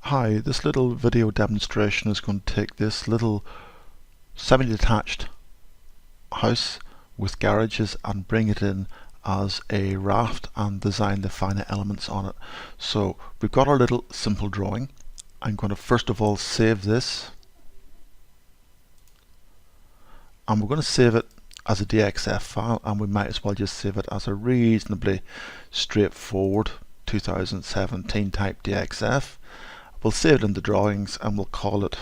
Hi, this little video demonstration is going to take this little semi-detached house with garages and bring it in as a raft and design the finer elements on it. So we've got our little simple drawing. I'm going to first of all save this, and we're going to save it as a DXF file, and we might as well just save it as a reasonably straightforward 2017 type DXF. We'll save it in the drawings and we'll call it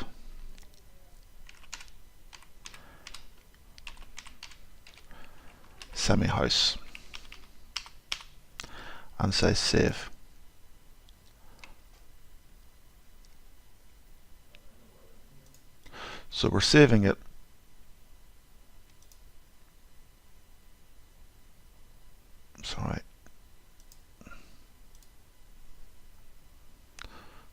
semi-house and say save. So we're saving it. Sorry.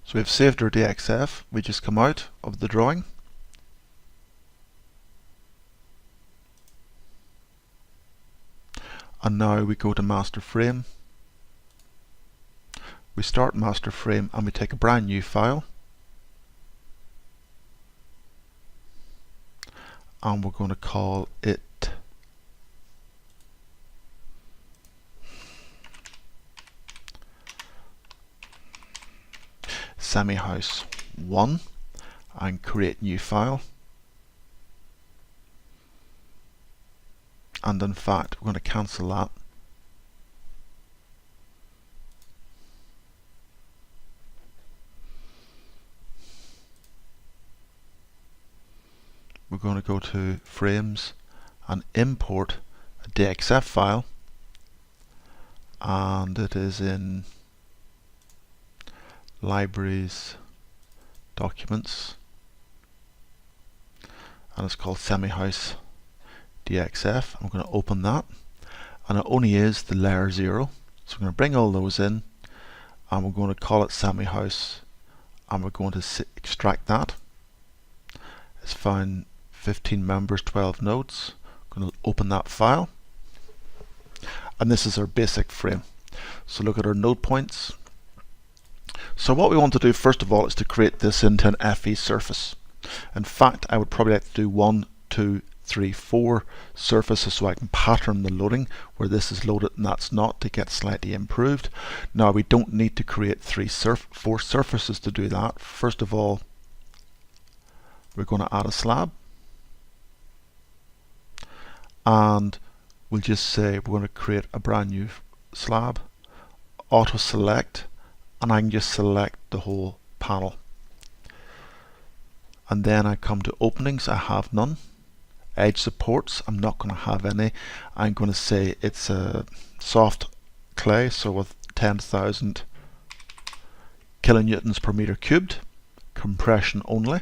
So we've saved our DXF. We just come out of the drawing. And now we go to MasterFrame. We start MasterFrame and we take a brand new file. And we're going to call it semi-house 1 and create new file. And in fact we're going to cancel that. We're going to go to frames and import a DXF file, and it is in libraries, documents, and it's called semi-house DXF. I'm going to open that, and it only is the layer 0, so I'm going to bring all those in and we're going to call it semi-house, and we're going to extract that. It's found 15 members, 12 nodes. I'm going to open that file, and this is our basic frame. So look at our node points. So what we want to do first of all is to create this into an FE surface. In fact, I would probably like to do 1, 2, 3, 4 surfaces so I can pattern the loading where this is loaded and that's not, to get slightly improved. Now we don't need to create 4 surfaces to do that. First of all, we're going to add a slab, and we'll just say we're going to create a brand new slab, auto select, and I can just select the whole panel. And then I come to openings, I have none. Edge supports, I'm not going to have any. I'm going to say it's a soft clay, so with 10,000 kilonewtons per meter cubed, compression only.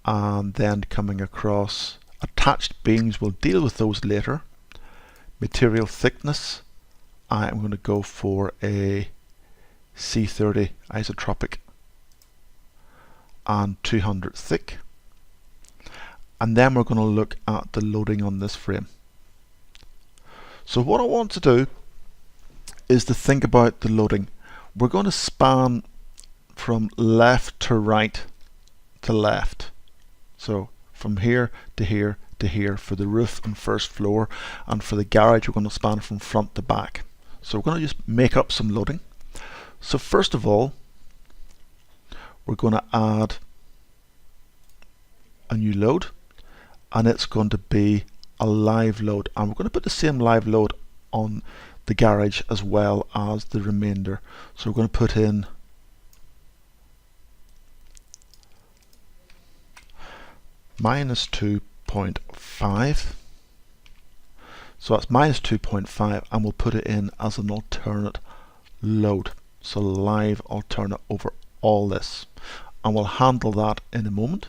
And then coming across attached beams, we'll deal with those later. Material thickness, I'm going to go for a C30 isotropic and 200 thick. And then we're going to look at the loading on this frame. So what I want to do is to think about the loading. We're going to span from left to right to left. So from here to here to here for the roof and first floor, and for the garage we're going to span from front to back. So we're going to just make up some loading. So first of all, we're going to add a new load, and it's going to be a live load, and we're going to put the same live load on the garage as well as the remainder. So we're going to put in minus 2.5. So that's minus 2.5, and we'll put it in as an alternate load. So live alternate over all this, and we'll handle that in a moment.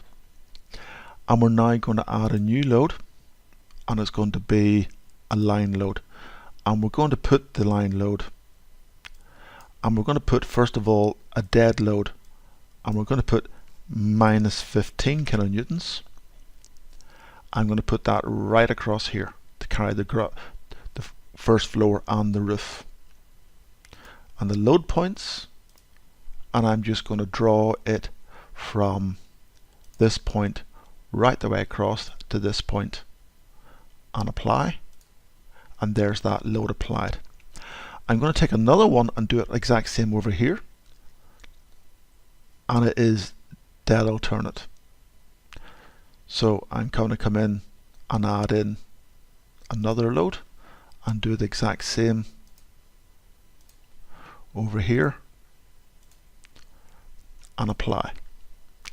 And we're now going to add a new load, and it's going to be a line load, and we're going to put the line load, and we're going to put first of all a dead load, and we're going to put minus 15 kilonewtons. I'm going to put that right across here to carry the first floor and the roof. And the load points, and I'm just going to draw it from this point right the way across to this point and apply, and there's that load applied. I'm going to take another one and do it exact same over here, and it is dead alternate. So I'm going to come in and add in another load and do the exact same over here and apply,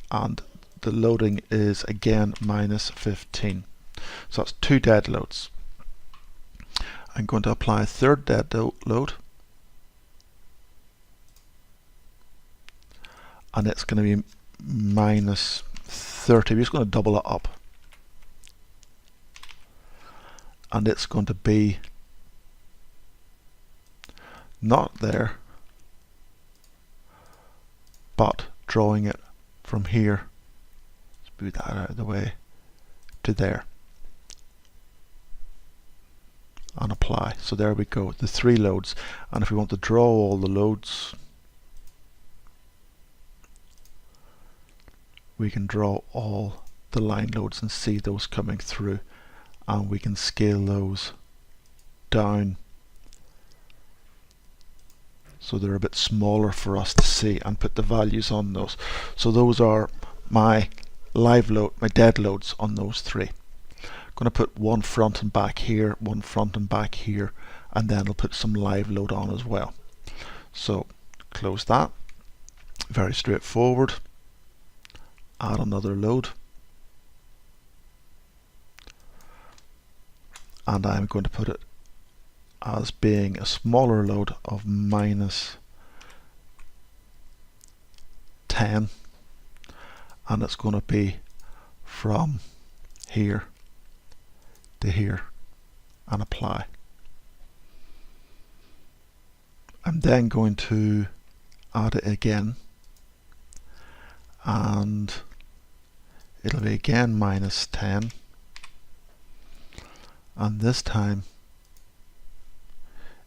and the loading is again minus 15. So that's 2 dead loads. I'm going to apply a third dead load, and it's going to be minus 30. We're just going to double it up, and it's going to be not there, but drawing it from here, let's move that out of the way, to there, and apply. So there we go, the 3 loads. And if we want to draw all the loads, we can draw all the line loads and see those coming through, and we can scale those down so they're a bit smaller for us to see, and put the values on those. So those are my live load, my dead loads on those 3. I'm going to put one front and back here, one front and back here, and then I'll put some live load on as well. So close that. Very straightforward. Add another load, and I'm going to put it as being a smaller load of minus 10, and it's going to be from here to here, and apply. I'm then going to add it again, and it'll be again minus 10, and this time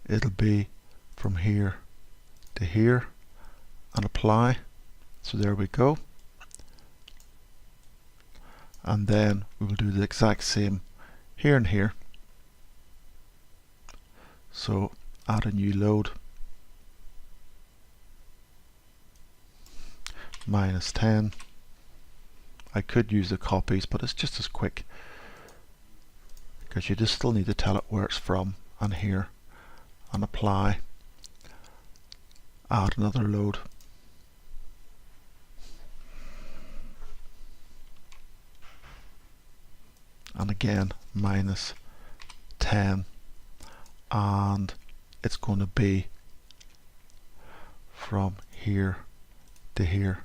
it'll be from here to here, and apply. So there we go, and then we will do the exact same here and here. So add a new load, minus 10. I could use the copies, but it's just as quick, because you just still need to tell it where it's from, and here, and apply. Add another load, and again minus 10, and it's going to be from here to here,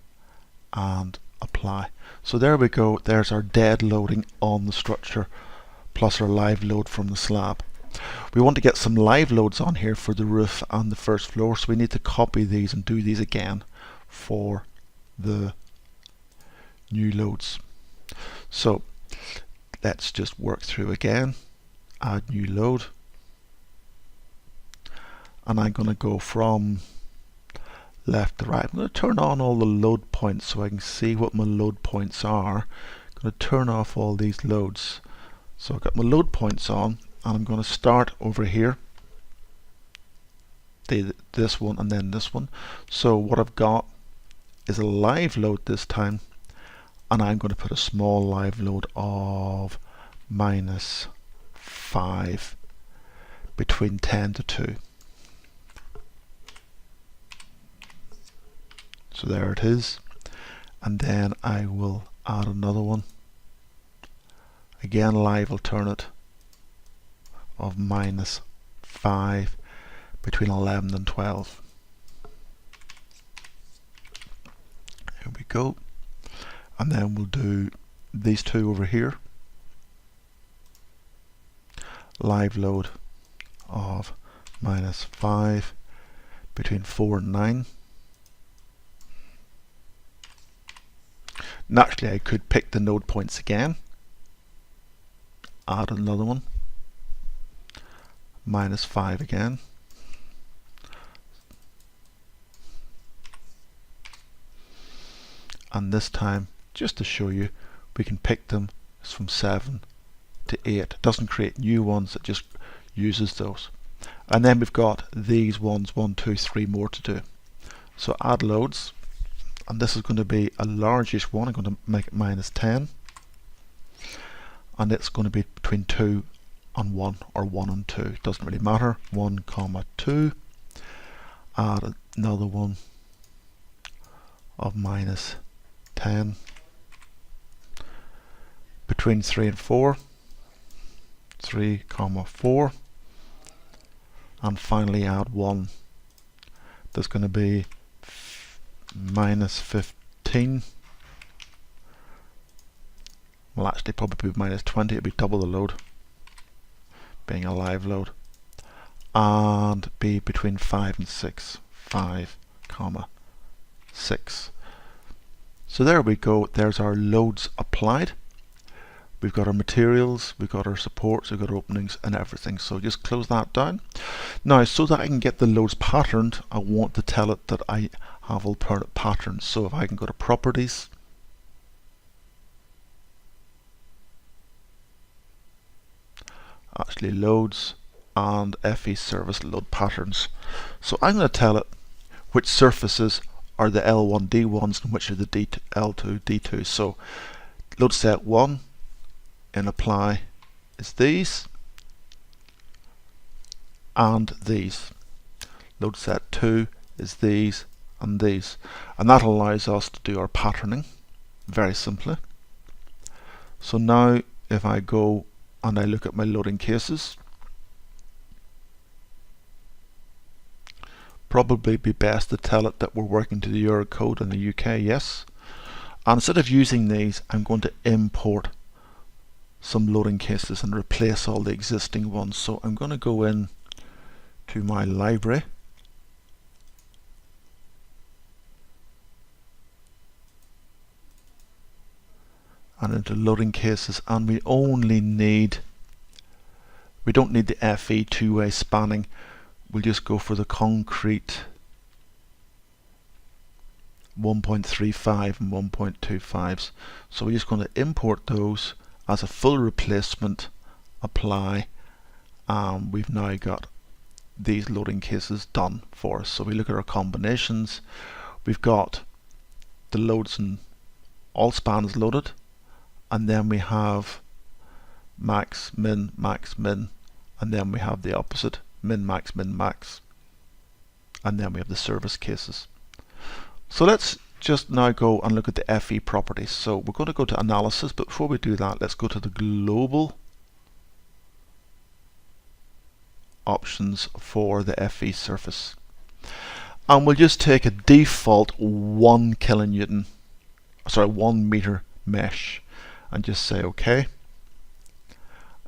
and apply. So there we go, there's our dead loading on the structure plus our live load from the slab. We want to get some live loads on here for the roof and the first floor, so we need to copy these and do these again for the new loads. So let's just work through again, add new load, and I'm going to go from left to right. I'm going to turn on all the load points so I can see what my load points are. I'm going to turn off all these loads. So I've got my load points on, and I'm going to start over here, this one and then this one. So what I've got is a live load this time, and I'm going to put a small live load of minus 5 between 10 to 2. So there it is, and then I will add another one, again live alternate of minus 5 between 11 and 12. Here we go, and then we'll do these 2 over here, live load of minus 5 between 4 and 9. Naturally I could pick the node points again, add another one, minus 5 again, and this time, just to show you, we can pick them from 7 to 8. It doesn't create new ones, it just uses those. And then we've got these ones, 1, 2, 3 more to do. So add loads, and this is going to be a largish one. I'm going to make it -10, and it's going to be between 2 and 1, or 1 and 2. It doesn't really matter. 1, 2. Add another one of -10, between 3 and 4, 3, 4, and finally add one. There's going to be -15. Well, actually probably be -20. It'd be double the load, being a live load, and be between 5 and 6, 5, 6. So there we go. There's our loads applied. We've got our materials, we've got our supports, we've got our openings and everything. So just close that down. Now, so that I can get the loads patterned, I want to tell it that I have alternate patterns. So if I can go to properties, actually loads, and FE service load patterns. So I'm going to tell it which surfaces are the L1 D1s and which are the L2 D2s. So load set 1 in apply is these and these. Load set 2 is these and these, and that allows us to do our patterning very simply. So now if I go and I look at my loading cases, probably be best to tell it that we're working to the Euro code in the UK, yes. And instead of using these, I'm going to import some loading cases and replace all the existing ones. So I'm going to go in to my library, and into loading cases, and we don't need the FE two-way spanning. We'll just go for the concrete 1.35 and 1.25s. So we're just going to import those as a full replacement, apply, and we've now got these loading cases done for us. So we look at our combinations, we've got the loads and all spans loaded, and then we have max, min, and then we have the opposite, min, max, and then we have the service cases. So let's just now go and look at the FE properties. So we're going to go to analysis, but before we do that, let's go to the global options for the FE surface. And we'll just take a default 1 meter mesh and just say OK.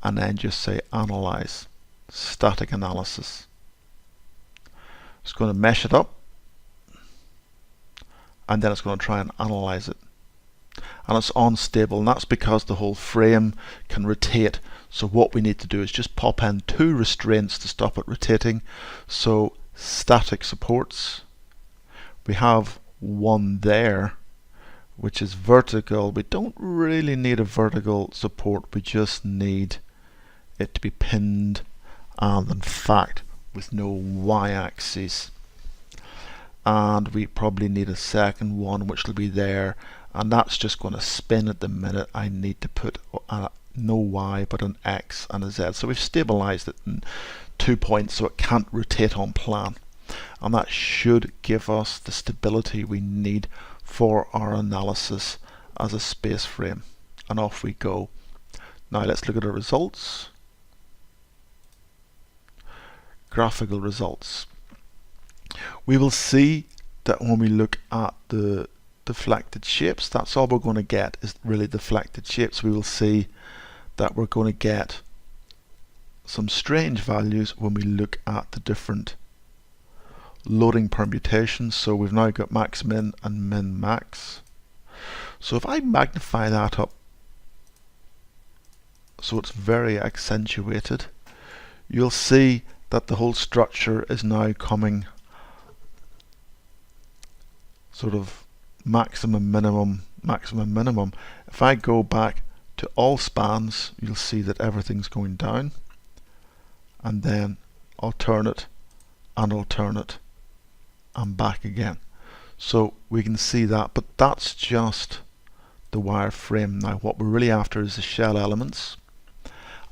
And then just say analyze, static analysis. It's going to mesh it up, and then it's going to try and analyze it. And it's unstable, and that's because the whole frame can rotate. So what we need to do is just pop in 2 restraints to stop it rotating. So static supports, we have one there which is vertical. We don't really need a vertical support, we just need it to be pinned, and in fact with no y-axis. And we probably need a second one which will be there, and that's just going to spin at the minute. I need to put no y but an x and a z. So we've stabilized it in 2 points so it can't rotate on plan, and that should give us the stability we need for our analysis as a space frame. And off we go. Now let's look at our results. Graphical results. We will see that when we look at the deflected shapes, that's all we're going to get is really deflected shapes. We will see that we're going to get some strange values when we look at the different loading permutations. So we've now got max min and min max. So if I magnify that up so it's very accentuated, you'll see that the whole structure is now coming sort of maximum, minimum, maximum, minimum. If I go back to all spans, you'll see that everything's going down, and then alternate and alternate and back again. So we can see that, but that's just the wireframe. Now what we're really after is the shell elements,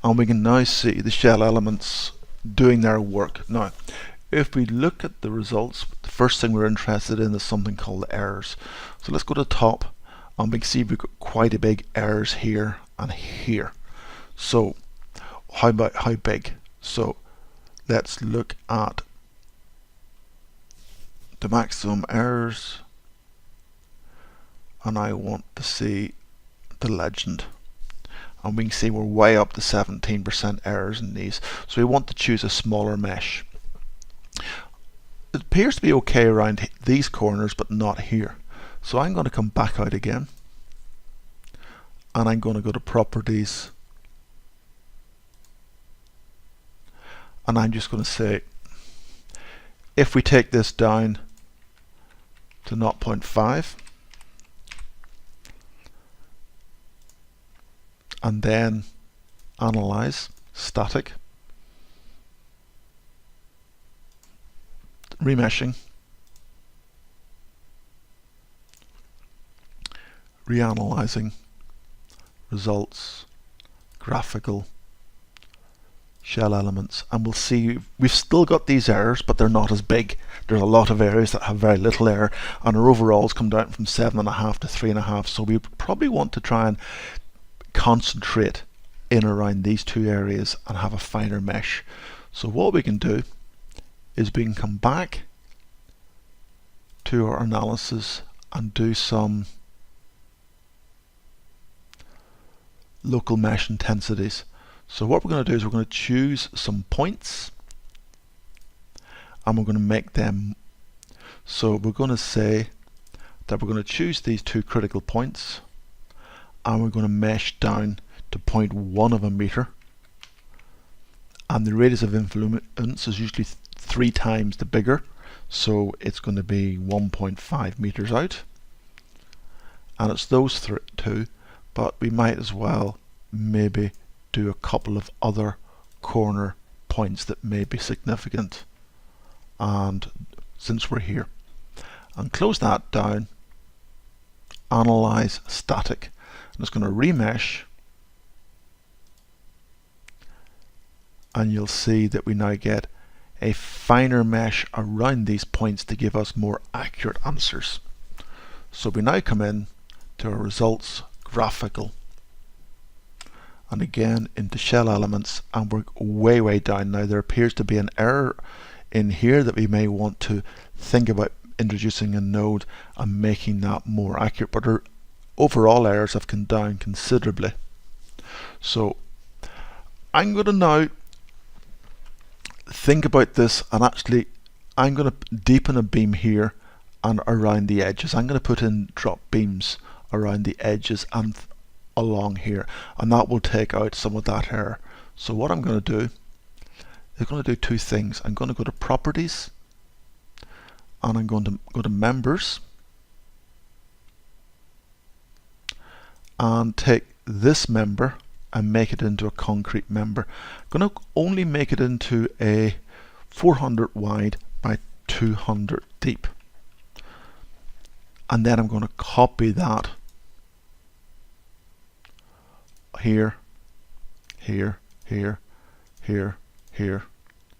and we can now see the shell elements doing their work. Now if we look at the results, the first thing we're interested in is something called errors. So let's go to the top, and we can see we've got quite a big errors here and here. So how big? So let's look at the maximum errors, and I want to see the legend, and we can see we're way up to 17% errors in these. So we want to choose a smaller mesh. It appears to be okay around these corners, but not here. So I'm going to come back out again, and I'm going to go to properties, and I'm just going to say, if we take this down to 0.5, and then analyze static, remeshing, reanalyzing, results, graphical, shell elements, and we'll see we've still got these errors, but they're not as big. There's a lot of areas that have very little error, and our overalls come down from 7.5 to 3.5. So we probably want to try and concentrate in around these two areas and have a finer mesh. So what we can do is we can come back to our analysis and do some local mesh intensities. So what we're going to do is we're going to choose some points, and we're going to make them. So we're going to say that we're going to choose these two critical points, and we're going to mesh down to 0.1 of a meter, and the radius of influence is usually 3 times the bigger, so it's going to be 1.5 meters out, and it's those two, but we might as well maybe do a couple of other corner points that may be significant, and since we're here, and close that down, analyze static, and it's going to remesh, and you'll see that we now get a finer mesh around these points to give us more accurate answers. So we now come in to our results, graphical, and again into shell elements, and we're way down. Now there appears to be an error in here that we may want to think about introducing a node and making that more accurate, but our overall errors have come down considerably. So I'm going to now think about this, and actually I'm going to deepen a beam here and around the edges. I'm going to put in drop beams around the edges and along here, and that will take out some of that error. So what I'm going to do is going to do two things. I'm going to go to properties, and I'm going to go to members and take this member and make it into a concrete member. I'm going to only make it into a 400 wide by 200 deep, and then I'm going to copy that here, here, here, here, here,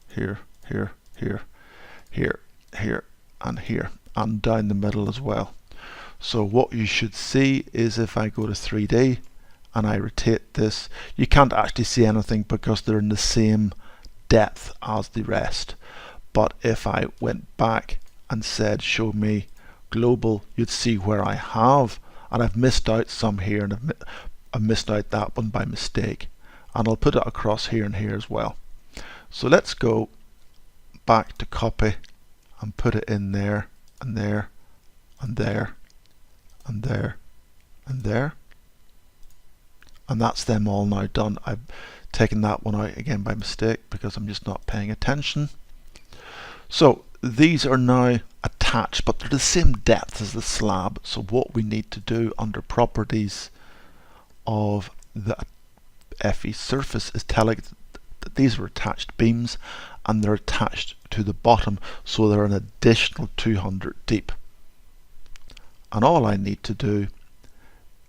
here, here, here, here, here, and here, and down the middle as well. So what you should see is if I go to 3D and I rotate this, you can't actually see anything because they're in the same depth as the rest. But if I went back and said show me global, you'd see where I have, and I've missed out some here, and I've missed out that one by mistake, and I'll put it across here and here as well. So let's go back to copy and put it in there and there and there and there and there, and that's them all now done. I've taken that one out again by mistake because I'm just not paying attention. So these are now attached attached, but they're the same depth as the slab. So what we need to do under properties of the FE surface is tell it that these are attached beams and they're attached to the bottom, so they're an additional 200 deep. And all I need to do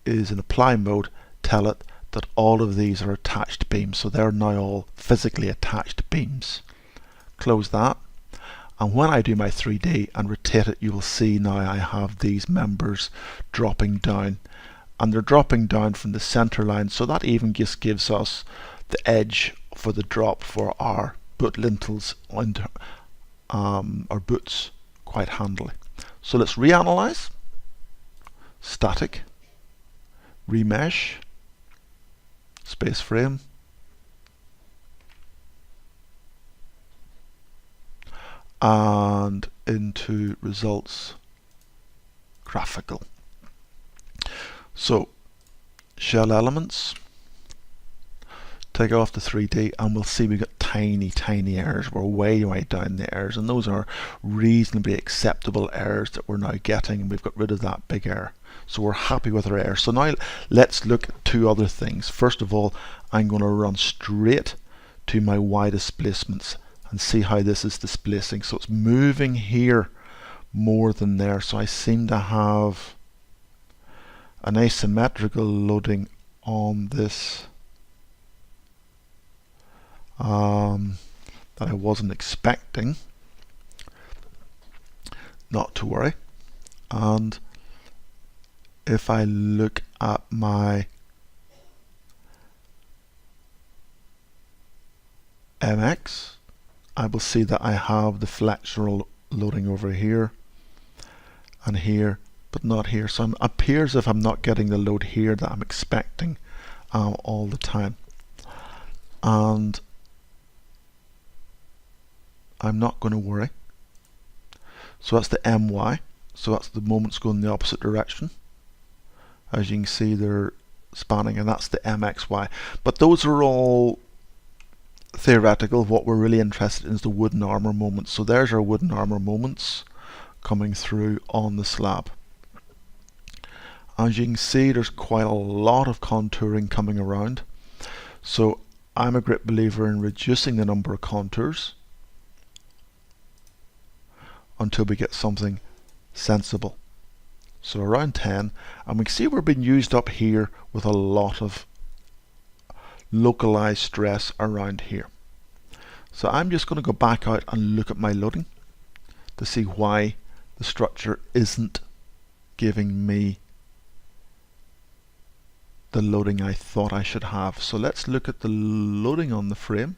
is in apply mode tell it that all of these are attached beams, so they're now all physically attached beams. Close that, and when I do my 3D and rotate it, you will see now I have these members dropping down, and they're dropping down from the center line, so that even just gives us the edge for the drop for our boot lintels into our boots quite handily. So let's reanalyze, static, remesh, space frame, and into results, graphical. So shell elements, take off the 3D, and we'll see we've got tiny errors. We're way down the errors, and those are reasonably acceptable errors that we're now getting, and we've got rid of that big error. So we're happy with our errors. So now let's look at two other things. First of all, I'm going to run straight to my Y displacements and see how this is displacing. So it's moving here more than there. So I seem to have an asymmetrical loading on this that I wasn't expecting. Not to worry. And if I look at my MX, I will see that I have the flexural loading over here and here, but not here. So it appears as if I'm not getting the load here that I'm expecting all the time. And I'm not going to worry. So that's the MY. So that's the moments going in the opposite direction. As you can see, they're spanning, and that's the MXY. But those are all theoretical. What we're really interested in is the wooden armor moments. So there's our wooden armor moments coming through on the slab. As you can see, there's quite a lot of contouring coming around. So I'm a great believer in reducing the number of contours until we get something sensible. So around 10, and we can see we're being used up here with a lot of localized stress around here. So I'm just going to go back out and look at my loading to see why the structure isn't giving me the loading I thought I should have. So let's look at the loading on the frame.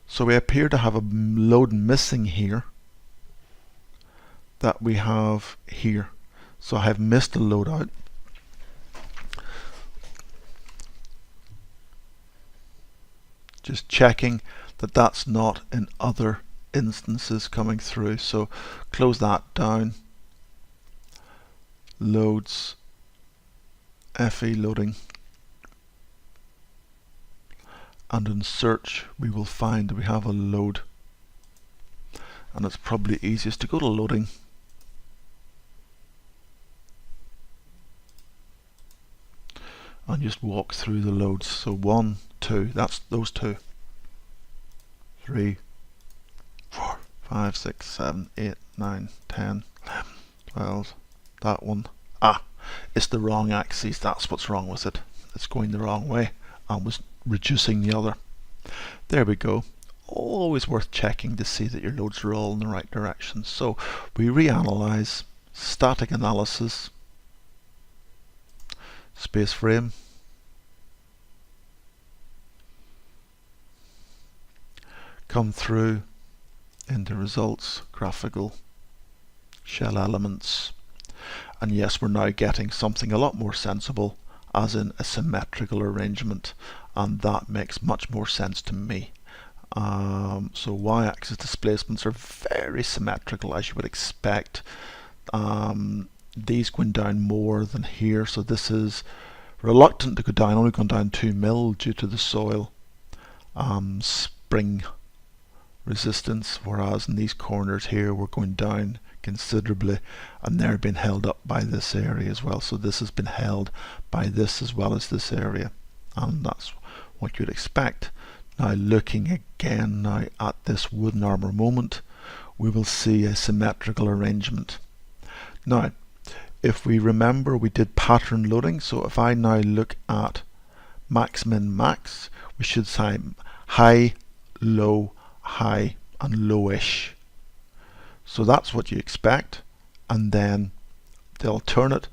So we appear to have a load missing here that we have here. So I have missed a load out. Just checking that that's not in other instances coming through. So close that down. Loads, FE loading. And in search we will find that we have a load, and it's probably easiest to go to loading and just walk through the loads. So 1, 2, that's those two. 3, 4, 5, 6, 7, 8, 9, 10, 11, 12, that one. It's the wrong axis, that's what's wrong with it. It's going the wrong way and was reducing the other. There we go. Always worth checking to see that your loads are all in the right direction. So we reanalyze, static analysis, space frame, come through into results, graphical, shell elements, and yes, we're now getting something a lot more sensible, as in a symmetrical arrangement, and that makes much more sense to me. So y-axis displacements are very symmetrical, as you would expect. These going down more than here, so this is reluctant to go down, only gone down 2 mil due to the soil. spring resistance, whereas in these corners here we're going down considerably, and they're being held up by this area as well. So this has been held by this as well as this area, and that's what you'd expect. Now looking again now at this wooden armor moment, we will see a symmetrical arrangement. Now if we remember, we did pattern loading, so if I now look at max, min, max, we should say high, low, high, and lowish. So that's what you expect, and then the alternate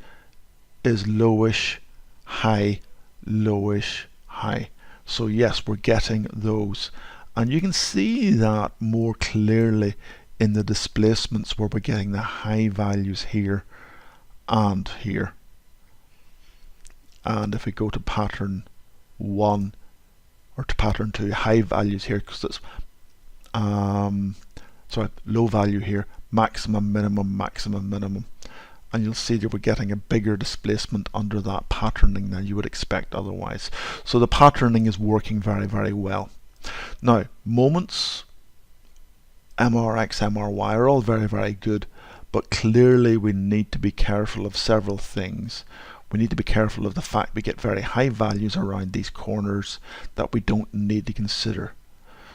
is lowish, high, lowish, high. So yes, we're getting those, and you can see that more clearly in the displacements where we're getting the high values here and here. And if we go to pattern 1 or to pattern 2, high values here, because it's sorry, low value here, maximum, minimum, and you'll see that we're getting a bigger displacement under that patterning than you would expect otherwise. So the patterning is working very, very well. Now moments, MRX, MRY are all very, very good, but clearly we need to be careful of several things. We need to be careful of the fact we get very high values around these corners that we don't need to consider.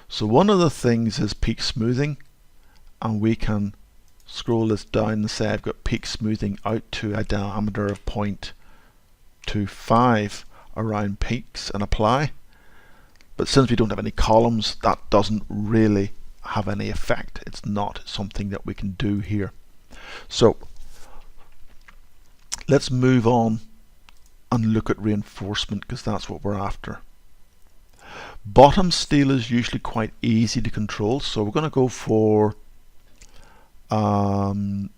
So one of the things is peak smoothing, and we can scroll this down and say I've got peak smoothing out to a diameter of 0.25 around peaks and apply. But since we don't have any columns, that doesn't really have any effect. It's not something that we can do here. So let's move on and look at reinforcement, because that's what we're after. Bottom steel is usually quite easy to control, so we're going to go for cover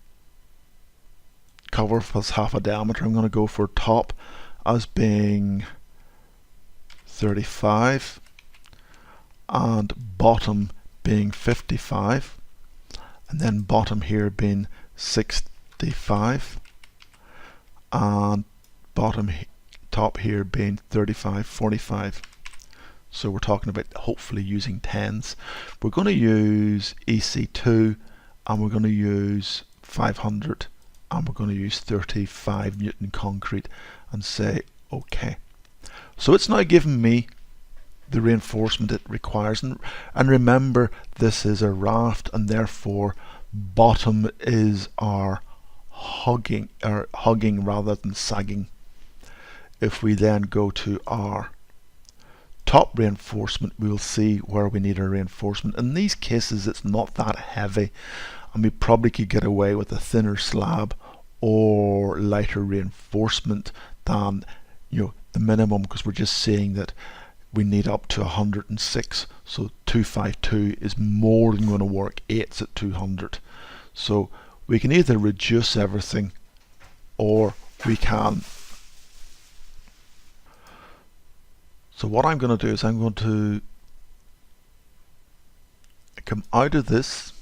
plus half a diameter. I'm going to go for top as being 35 and bottom being 55, and then bottom here being 65 and bottom top here being 35, 45. So we're talking about hopefully using tens. We're going to use EC2, and we're going to use 500, and we're going to use 35 Newton concrete, and say OK. So it's now given me the reinforcement it requires, and remember this is a raft, and therefore bottom is our hugging rather than sagging. If we then go to our top reinforcement, we will see where we need our reinforcement. In these cases it's not that heavy, and we probably could get away with a thinner slab or lighter reinforcement than the minimum, because we're just saying that we need up to 106, so 252 is more than going to work. 8's at 200, so we can either reduce everything or we can. So what I'm going to do is I'm going to come out of this,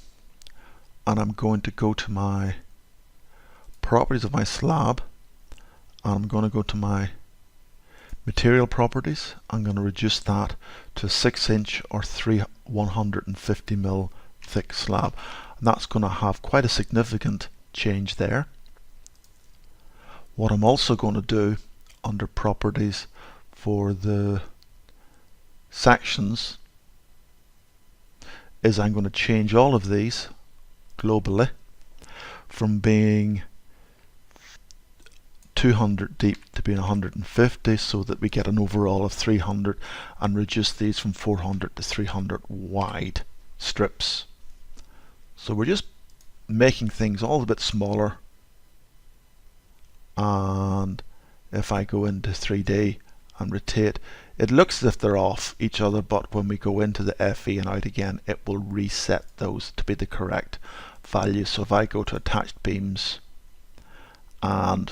and I'm going to go to my properties of my slab, and I'm going to go to my material properties. I'm going to reduce that to 6-inch or 150mm thick slab, and that's going to have quite a significant change there. What I'm also going to do under properties for the sections is I'm going to change all of these globally from being 200 deep to being 150, so that we get an overall of 300, and reduce these from 400 to 300 wide strips. So we're just making things all a bit smaller, and if I go into 3D and rotate, it looks as if they're off each other, but when we go into the FE and out again, it will reset those to be the correct value. So if I go to attached beams and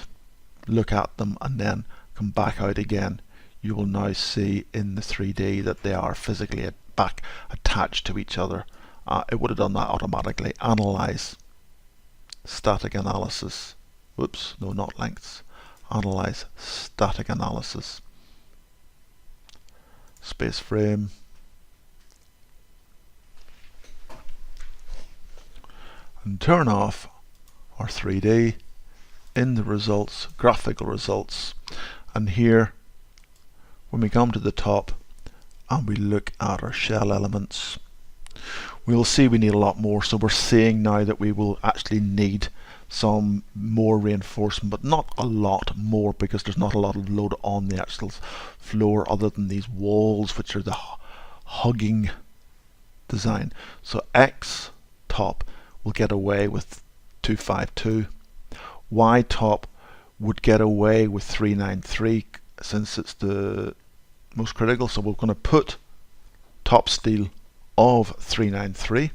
look at them and then come back out again, you will now see in the 3D that they are physically back attached to each other. It would have done that automatically. Analyze, static analysis, whoops, no, not lengths, analyze, static analysis, space frame, can turn off our 3D in the results, graphical results, and here when we come to the top and we look at our shell elements, we'll see we need a lot more. So we're seeing now that we will actually need some more reinforcement, but not a lot more, because there's not a lot of load on the actual floor other than these walls, which are the hugging design. So X top will get away with 252. Y top would get away with 393 since it's the most critical. So we're going to put top steel of 393,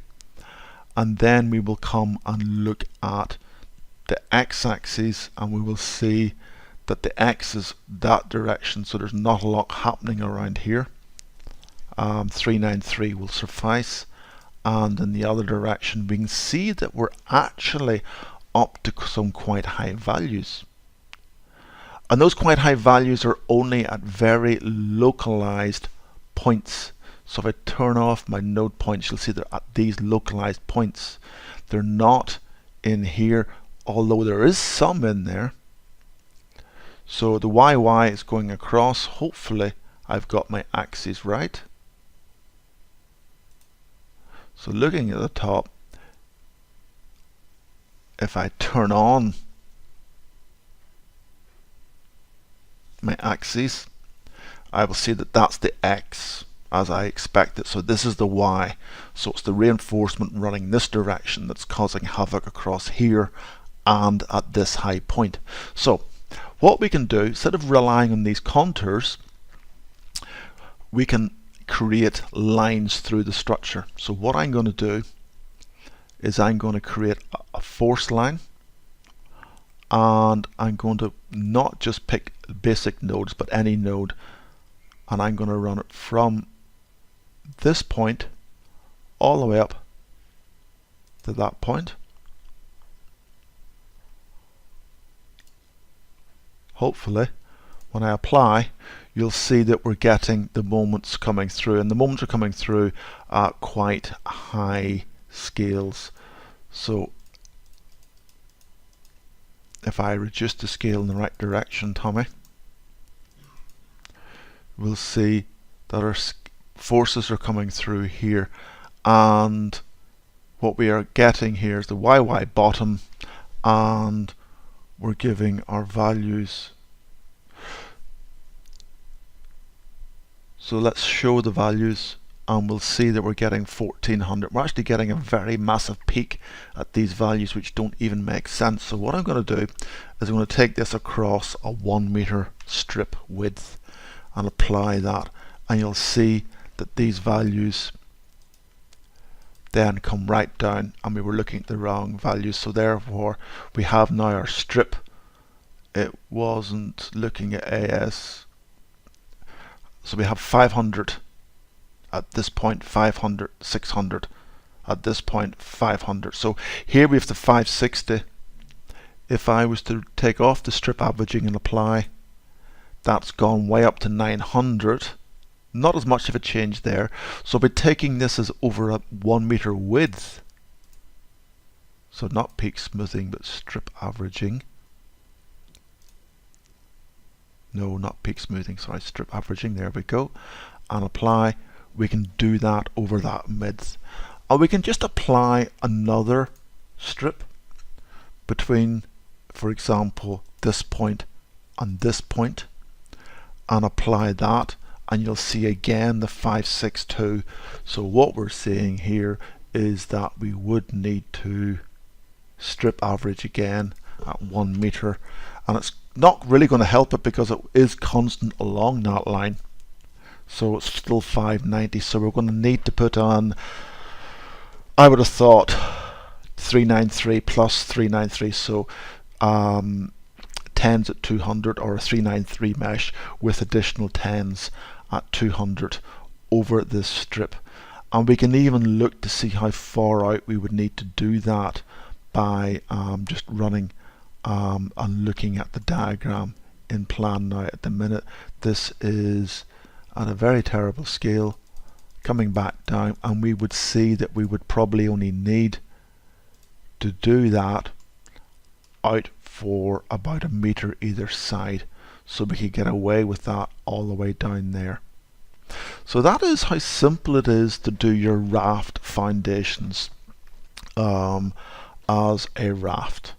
and then we will come and look at the x-axis, and we will see that the x is that direction, so there's not a lot happening around here. 393 will suffice, and in the other direction we can see that we're actually up to some quite high values, and those quite high values are only at very localized points. So if I turn off my node points, you'll see they're at these localized points. They're not in here, although there is some in there. So the YY is going across. Hopefully I've got my axes right. So looking at the top, if I turn on my axes, I will see that that's the X as I expected. So this is the Y. So it's the reinforcement running this direction that's causing havoc across here and at this high point. So what we can do, instead of relying on these contours, we can create lines through the structure. So what I'm going to do is I'm going to create a force line, and I'm going to not just pick basic nodes but any node, and I'm going to run it from this point all the way up to that point. Hopefully when I apply, you'll see that we're getting the moments coming through, and the moments are coming through at quite high scales. So if I reduce the scale in the right direction, Tommy, we'll see that our forces are coming through here, and what we are getting here is the YY bottom, and we're giving our values. So let's show the values, and we'll see that we're getting 1400. We're actually getting a very massive peak at these values which don't even make sense. So what I'm going to do is I'm going to take this across a 1 meter strip width and apply that, and you'll see that these values then come right down, and we were looking at the wrong values. So therefore we have now our strip. It wasn't looking at AS. So we have 500 at this point, 500, 600 at this point, 500. So here we have the 560. If I was to take off the strip averaging and apply, that's gone way up to 900. Not as much of a change there. So by taking this as over a 1 meter width, so not peak smoothing but strip averaging. No, not peak smoothing, sorry, strip averaging, there we go, and apply. We can do that over that width, or we can just apply another strip between, for example, this point and this point, and apply that, and you'll see again the 562. So what we're seeing here is that we would need to strip average again at 1 meter, and it's not really going to help it because it is constant along that line. So it's still 590. So we're going to need to put on, I would have thought, 393 plus 393. So 10s at 200, or a 393 mesh with additional 10s at 200 over this strip. And we can even look to see how far out we would need to do that by just running and looking at the diagram in plan now. At the minute, this is at a very terrible scale coming back down, and we would see that we would probably only need to do that out for about 1 meter either side, so we could get away with that all the way down there. So that is how simple it is to do your raft foundations as a raft.